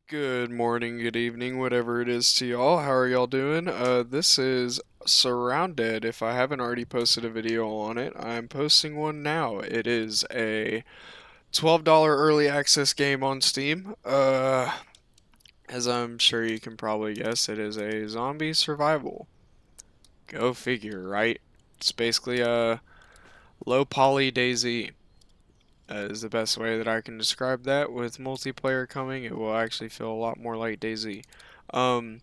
Good morning, good evening, whatever it is to y'all. How are y'all doing? This is SurrounDead. If I haven't already posted a video on it, I'm posting one now. It is a $12 early access game on Steam. As I'm sure you can probably guess, it is a zombie survival. Go figure, right? It's basically a low poly DayZ. Is the best way that I can describe that. With multiplayer coming, it will actually feel a lot more like DayZ. Um,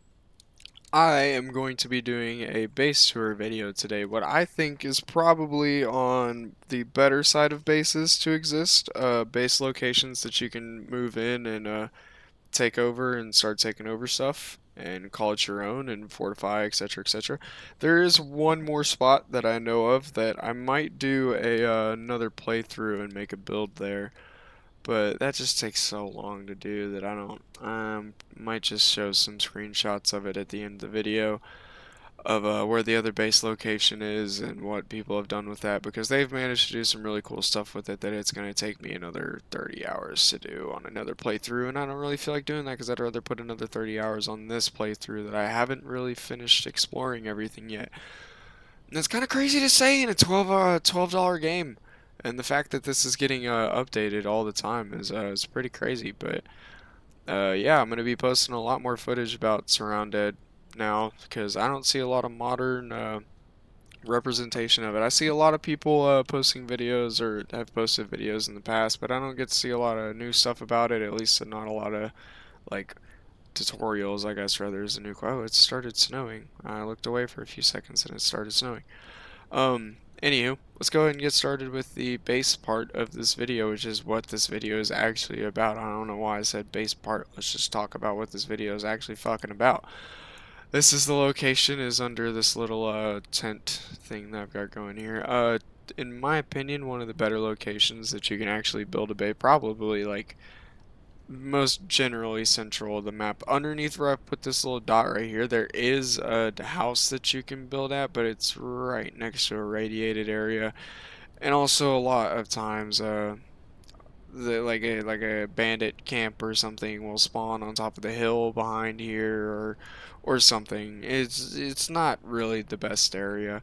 I am going to be doing a base tour video today. What I think is probably on the better side of bases to exist. Base locations that you can move in and take over and start taking over stuff and call it your own and fortify, etc., etc. There is one more spot that I know of that I might do another playthrough and make a build there. But that just takes so long to do that I don't. Might just show some screenshots of it at the end of the video of where the other base location is and what people have done with that because they've managed to do some really cool stuff with it that it's going to take me another 30 hours to do on another playthrough, and I don't really feel like doing that because I'd rather put another 30 hours on this playthrough that I haven't really finished exploring everything yet. And it's kind of crazy to say in a $12 game. And the fact that this is getting updated all the time is pretty crazy. But yeah, I'm gonna be posting a lot more footage about SurrounDead now because I don't see a lot of modern representation of it. I see a lot of people posting videos or have posted videos in the past, but I don't get to see a lot of new stuff about it. At least not a lot of like tutorials, I guess. Rather, is a new. Oh, it started snowing. I looked away for a few seconds and it started snowing. Anywho, let's go ahead and get started with the base part of this video, which is what this video is actually about. I don't know why I said base part. Let's just talk about what this video is actually fucking about. This is the location is under this little tent thing that I've got going here. In my opinion, one of the better locations that you can actually build a base, probably like most generally central of the map. Underneath where I put this little dot right here, there is a house that you can build at, but it's right next to a radiated area. And also a lot of times, like a bandit camp or something will spawn on top of the hill behind here or something. It's not really the best area.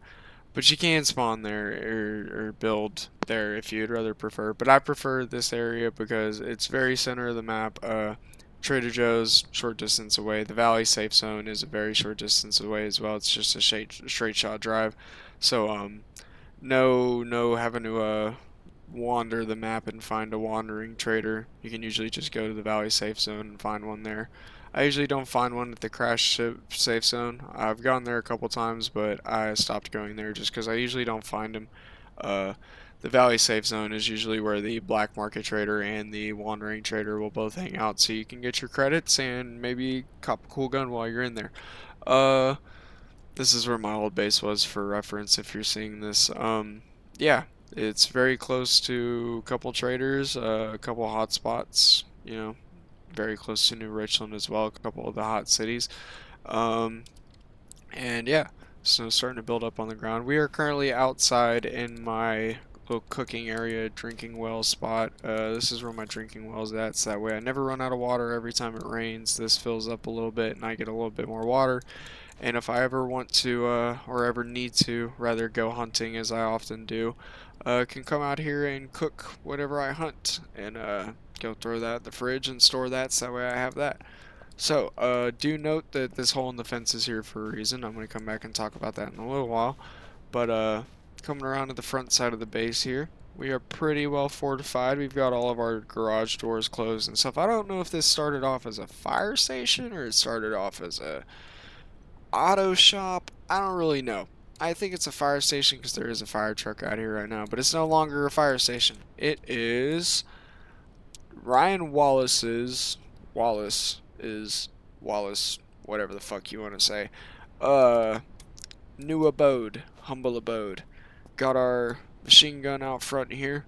But you can spawn there or build there if you'd rather prefer. But I prefer this area because it's very center of the map. Trader Joe's short distance away. The Valley Safe Zone is a very short distance away as well. It's just a straight shot drive. So no having to wander the map and find a wandering trader. You can usually just go to the Valley Safe Zone and find one there. I usually don't find one at the crash safe zone. I've gone there a couple times, but I stopped going there just because I usually don't find them. Uh, the Valley Safe Zone is usually where the black market trader and the wandering trader will both hang out, so you can get your credits and maybe cop a cool gun while you're in there. Uh, this is where my old base was for reference if you're seeing this. Yeah, it's very close to a couple traders, a couple hot spots, very close to New Richland as well, a couple of the hot cities. Um, and yeah, so starting to build up on the ground. We are currently outside in my little cooking area, drinking well spot. This is where my drinking well is at, so that way I never run out of water every time it rains. This fills up a little bit and I get a little bit more water. And if I ever want to, or ever need to, rather go hunting as I often do, can come out here and cook whatever I hunt and go throw that in the fridge and store that so that way I have that. So, do note that this hole in the fence is here for a reason. I'm going to come back and talk about that in a little while. But, coming around to the front side of the base here, we are pretty well fortified. We've got all of our garage doors closed and stuff. I don't know if this started off as a fire station or it started off as a auto shop. I don't really know. I think it's a fire station because there is a fire truck out here right now, but it's no longer a fire station. It is Ryan Wallace's Wallace is Wallace, whatever the fuck you want to say. Uh, New abode, humble abode. Got our machine gun out front here,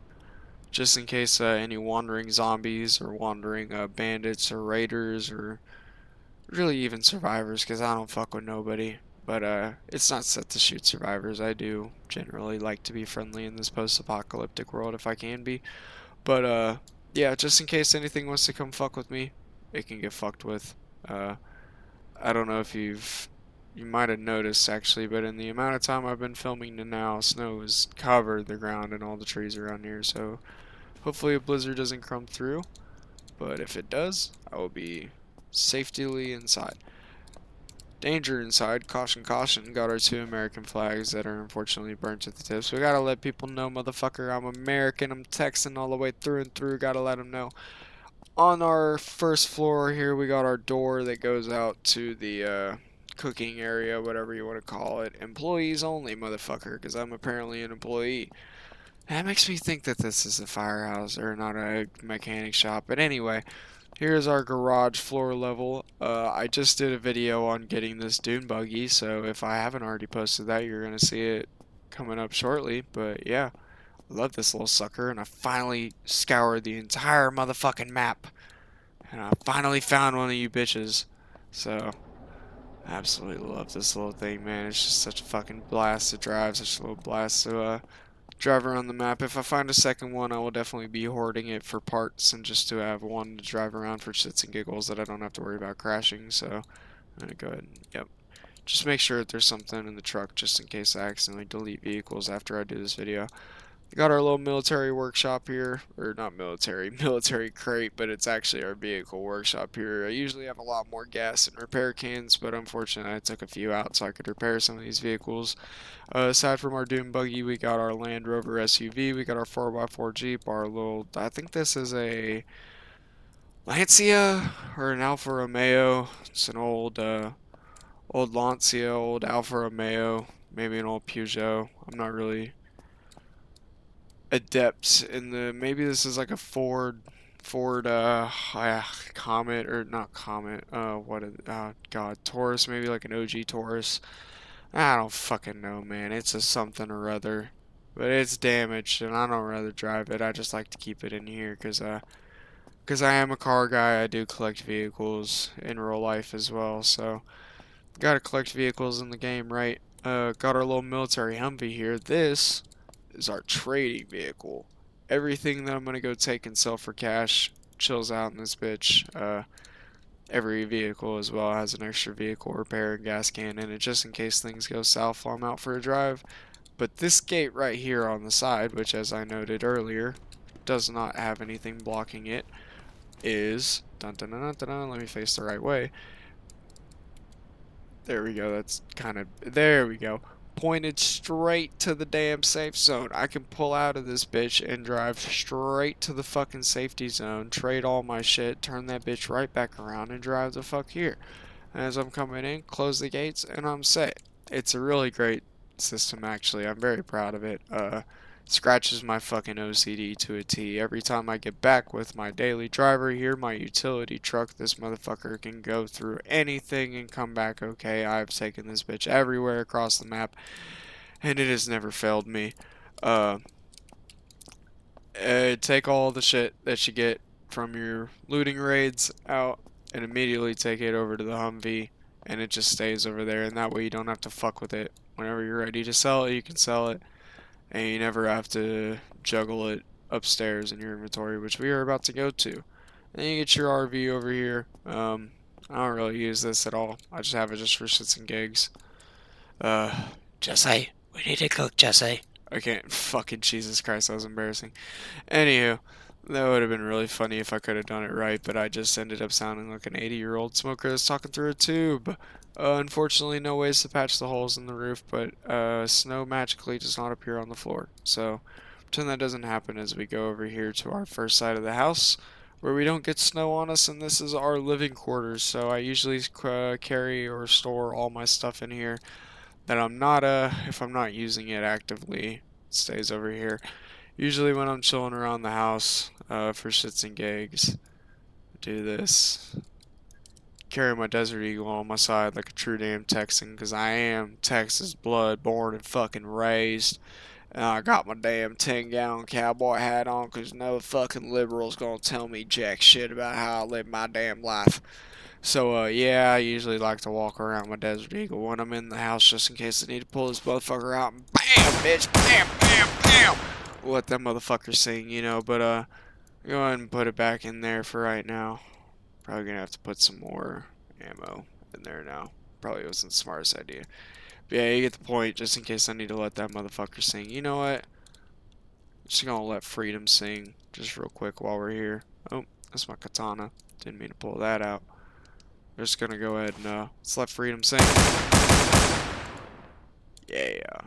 just in case any wandering zombies or wandering bandits or raiders or really even survivors, because I don't fuck with nobody. But it's not set to shoot survivors. I do generally like to be friendly in this post-apocalyptic world if I can be. But yeah, just in case anything wants to come fuck with me, it can get fucked with. I don't know if you might have noticed actually, but in the amount of time I've been filming to now, snow has covered the ground and all the trees around here. So hopefully a blizzard doesn't come through. But if it does, I will be safely inside. Danger inside, caution, caution. Got our 2 American flags that are unfortunately burnt at the tips. We gotta let people know, motherfucker, I'm American. I'm Texan all the way through and through. Gotta let them know. On our first floor here, we got our door that goes out to the cooking area, whatever you want to call it. Employees only, motherfucker, because I'm apparently an employee. That makes me think that this is a firehouse or not a mechanic shop. But anyway, here's our garage floor level. I just did a video on getting this dune buggy, so if I haven't already posted that, you're going to see it coming up shortly. But yeah, I love this little sucker, and I finally scoured the entire motherfucking map. And I finally found one of you bitches. So, I absolutely love this little thing, man. It's just such a fucking blast to drive, such a little blast to drive around the map. If I find a second one, I will definitely be hoarding it for parts and just to have one to drive around for shits and giggles that I don't have to worry about crashing. So I'm gonna go ahead and, yep. Just make sure that there's something in the truck just in case I accidentally delete vehicles after I do this video. Got our little military workshop here, or not military, military crate, but it's actually our vehicle workshop here. I usually have a lot more gas and repair cans, but unfortunately I took a few out so I could repair some of these vehicles. Aside from our Doom buggy, we got our Land Rover SUV, we got our 4x4 Jeep, our little, I think this is a Lancia or an Alfa Romeo. It's an old Lancia, old Alfa Romeo, maybe an old Peugeot. I'm not really adept in the, maybe this is like a Ford Comet, or not Comet, what is, god, Taurus, maybe like an OG Taurus. I don't fucking know, man. It's a something or other, but it's damaged and I don't rather drive it. I just like to keep it in here because I am a car guy. I do collect vehicles in real life as well, so gotta collect vehicles in the game, right? Got our little military Humvee here. This is our trading vehicle. Everything that I'm gonna go take and sell for cash chills out in this bitch. Every vehicle as well has an extra vehicle repair and gas can in it just in case things go south while I'm out for a drive. But this gate right here on the side, which as I noted earlier, does not have anything blocking it, is dun dun dun dun dun, dun, let me face the right way. There we go, that's kind of, there we go. Pointed straight to the damn safe zone. I can pull out of this bitch and drive straight to the fucking safety zone, trade all my shit, turn that bitch right back around and drive the fuck here. As I'm coming in, close the gates, and I'm set. It's a really great system, actually. I'm very proud of it. Scratches my fucking OCD to a T. Every time I get back with my daily driver here, my utility truck, this motherfucker can go through anything and come back okay. I've taken this bitch everywhere across the map, and it has never failed me. Uh, take all the shit that you get from your looting raids out and immediately take it over to the Humvee, and it just stays over there, and that way you don't have to fuck with it. Whenever you're ready to sell it, you can sell it, and you never have to juggle it upstairs in your inventory, which we are about to go to. Then you get your RV over here. I don't really use this at all. I just have it just for shits and gigs. Uh, Jesse, we need to cook, Jesse. I can't, fucking Jesus Christ, that was embarrassing. Anywho, that would have been really funny if I could have done it right, but I just ended up sounding like an 80-year-old smoker that's talking through a tube. Unfortunately, no ways to patch the holes in the roof, but snow magically does not appear on the floor. So, pretend that doesn't happen as we go over here to our first side of the house, where we don't get snow on us, and this is our living quarters. So I usually carry or store all my stuff in here that I'm not, if I'm not using it actively, it stays over here. Usually when I'm chilling around the house, for shits and gigs, do this. Carry my Desert Eagle on my side like a true damn Texan, because I am Texas blood, born and fucking raised. And I got my damn 10-gallon cowboy hat on, because no fucking liberal's gonna tell me jack shit about how I live my damn life. So, yeah, I usually like to walk around my Desert Eagle when I'm in the house just in case I need to pull this motherfucker out and BAM, bitch, BAM, BAM, BAM! Let that motherfucker sing, you know, but, go ahead and put it back in there for right now. Probably gonna have to put some more ammo in there now. Probably wasn't the smartest idea. But yeah, you get the point, just in case I need to let that motherfucker sing. You know what? Just gonna let Freedom sing just real quick while we're here. Oh, that's my katana. Didn't mean to pull that out. Just gonna go ahead and let's let Freedom sing. Yeah.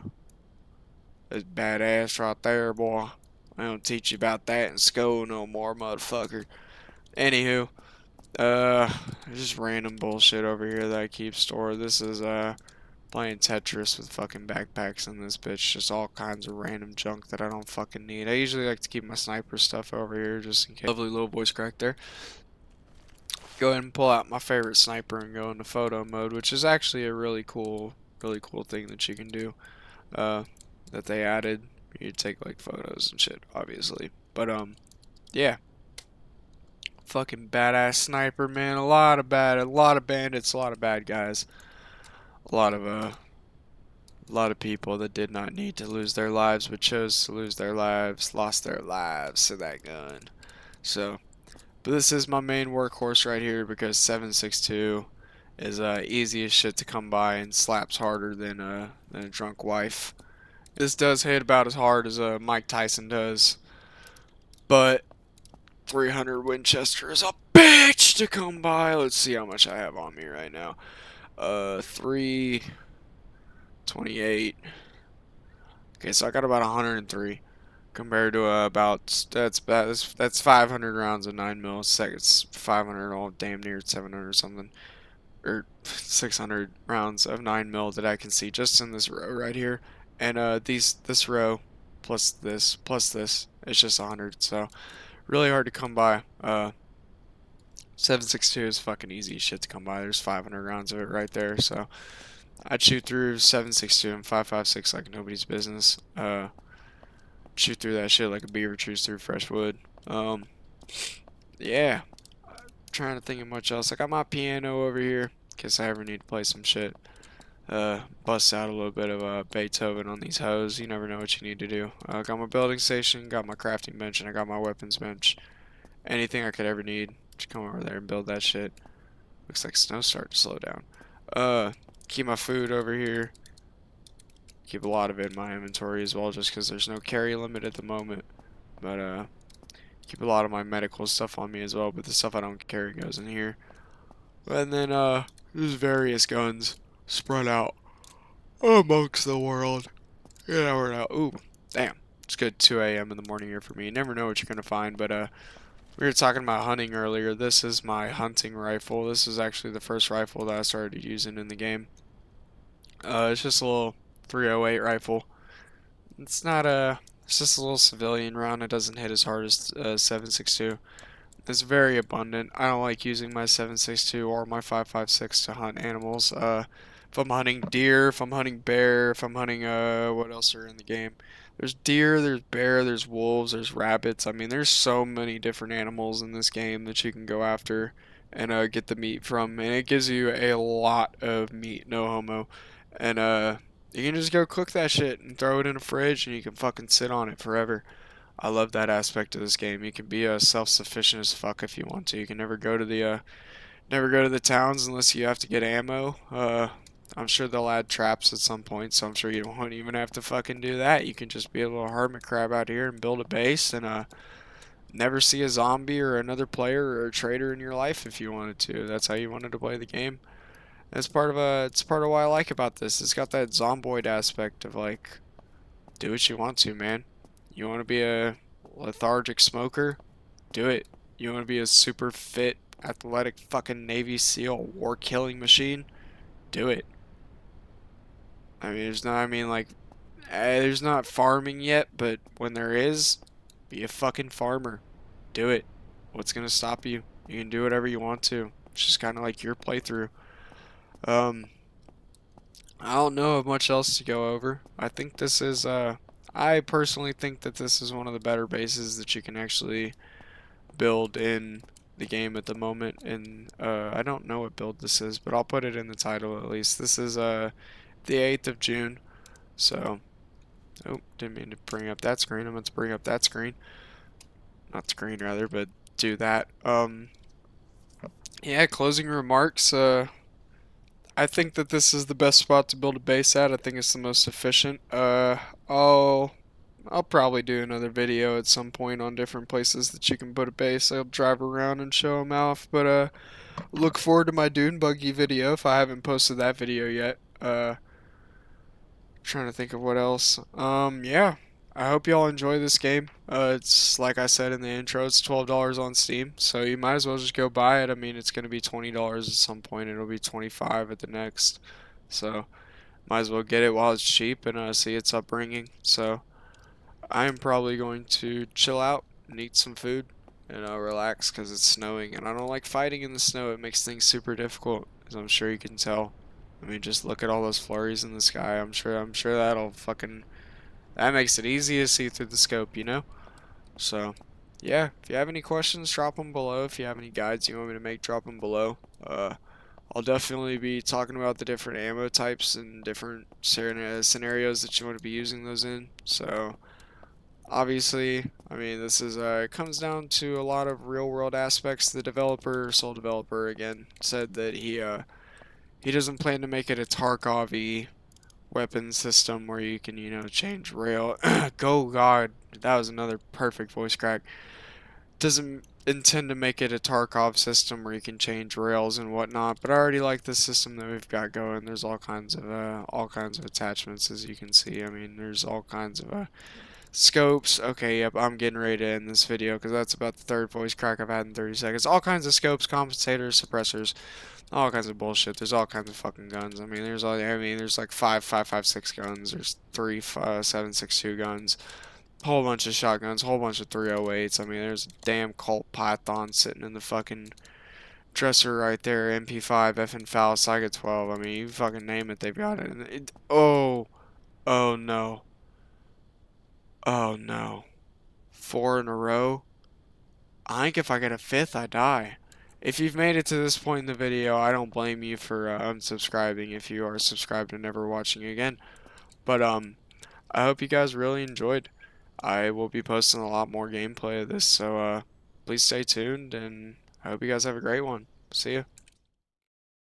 That's badass right there, boy. I don't teach you about that in school no more, motherfucker. Anywho, just random bullshit over here that I keep stored. This is playing Tetris with fucking backpacks in this bitch. Just all kinds of random junk that I don't fucking need. I usually like to keep my sniper stuff over here just in case. Lovely little voice crack there. Go ahead and pull out my favorite sniper and go into photo mode, which is actually a really cool thing that you can do. Uh, that they added. You take like photos and shit, obviously. But yeah, fucking badass sniper, man. A lot of bandits, a lot of bad guys, a lot of people that did not need to lose their lives but chose to lose their lives, lost their lives to that gun. So, but this is my main workhorse right here because 7.62 is easy as shit to come by and slaps harder than a drunk wife. This does hit about as hard as Mike Tyson does, but 300 Winchester is a bitch to come by. Let's see how much I have on me right now. 328. Okay, so I got about 103 compared to about that's 500 rounds of 9 mil. It's 500, all damn near 700 or something, or 600 rounds of 9 mil that I can see just in this row right here. And this row plus this, it's just 100. So really hard to come by. 7.62 is fucking easy shit to come by. There's 500 rounds of it right there. So I'd shoot through 7.62 and 5.56 like nobody's business. Shoot through that shit like a beaver chews through fresh wood. Yeah. Trying to think of much else. I got my piano over here in case I ever need to play some shit. Bust out a little bit of Beethoven on these hoes. You never know what you need to do. Got my building station, got my crafting bench, and I got my weapons bench. Anything I could ever need, just come over there and build that shit. Looks like snow's starting to slow down. Keep my food over here. Keep a lot of it in my inventory as well, just because there's no carry limit at the moment. But keep a lot of my medical stuff on me as well. But the stuff I don't carry goes in here. And then there's various guns spread out amongst the world. You never know. Ooh, damn. It's good 2 a.m. in the morning here for me. You never know what you're gonna find. But we were talking about hunting earlier. This is my hunting rifle. This is actually the first rifle that I started using in the game. It's just a little 308 rifle. It's not a. It's just a little civilian round. It doesn't hit as hard as 7.62. It's very abundant. I don't like using my 7.62 or my 5.56 to hunt animals. If I'm hunting deer, if I'm hunting bear, if I'm hunting what else are in the game? There's deer, there's bear, there's wolves, there's rabbits. I mean, there's so many different animals in this game that you can go after and get the meat from, and it gives you a lot of meat, no homo. And you can just go cook that shit and throw it in a fridge, and you can fucking sit on it forever. I love that aspect of this game. You can be self-sufficient as fuck if you want to. You can never go to the towns unless you have to get ammo. I'm sure they'll add traps at some point, so I'm sure you won't even have to fucking do that. You can just be a little hermit crab out here and build a base and never see a zombie or another player or a traitor in your life if you wanted to. That's how you wanted to play the game. That's part of it's part of what I like about this. It's got that zomboid aspect of like, do what you want to, man. You want to be a lethargic smoker? Do it. You want to be a super fit, athletic fucking Navy SEAL war killing machine? Do it. I mean, there's not farming yet, but when there is, be a fucking farmer. Do it. What's gonna stop you? You can do whatever you want to. It's just kind of like your playthrough. Um, I don't know of much else to go over. I personally think that this is one of the better bases that you can actually build in the game at the moment. And I don't know what build this is, but I'll put it in the title at least. This is the 8th of June. So, oh, didn't mean to bring up that screen. I meant to bring up that screen. Not screen rather, but do that. Yeah, closing remarks. I think that this is the best spot to build a base at. I think it's the most efficient. I'll I'll probably do another video at some point on different places that you can put a base. I'll drive around and show them off. But look forward to my dune buggy video if I haven't posted that video yet. Trying to think of what else. Yeah. I hope y'all enjoy this game. It's like I said in the intro, it's $12 on Steam, so you might as well just go buy it. I mean, it's gonna be $20 at some point. It'll be 25 at the next. So might as well get it while it's cheap and see its upbringing. So I am probably going to chill out and eat some food and relax because it's snowing and I don't like fighting in the snow. It makes things super difficult, as I'm sure you can tell. I mean, just look at all those flurries in the sky. I'm sure that'll fucking that makes it easy to see through the scope, you know? So, yeah, if you have any questions, drop them below. If you have any guides you want me to make, drop them below. I'll definitely be talking about the different ammo types and different scenarios that you want to be using those in. So, obviously, I mean, this is it comes down to a lot of real world aspects. The developer, sole developer again, said that he doesn't plan to make it a Tarkov weapon system where you can, change rail. Go God, that was another perfect voice crack. Doesn't intend to make it a Tarkov system where you can change rails and whatnot, but I already like the system that we've got going. There's all kinds of attachments as you can see. I mean, there's all kinds of scopes. Okay, yep, I'm getting ready to end this video because that's about the third voice crack I've had in 30 seconds. All kinds of scopes, compensators, suppressors, all kinds of bullshit. There's all kinds of fucking guns. There's like five, six guns. There's three, 7.62 guns. Whole bunch of shotguns. Whole bunch of 308s. I mean, there's a damn Colt Python sitting in the fucking dresser right there. MP5, effing foul, Saiga 12. I mean, you fucking name it, they've got it. Oh, oh no, oh no, four in a row. I think if I get a fifth, I die. If you've made it to this point in the video, I don't blame you for unsubscribing if you are subscribed and never watching again. But I hope you guys really enjoyed. I will be posting a lot more gameplay of this, so please stay tuned and I hope you guys have a great one. See ya.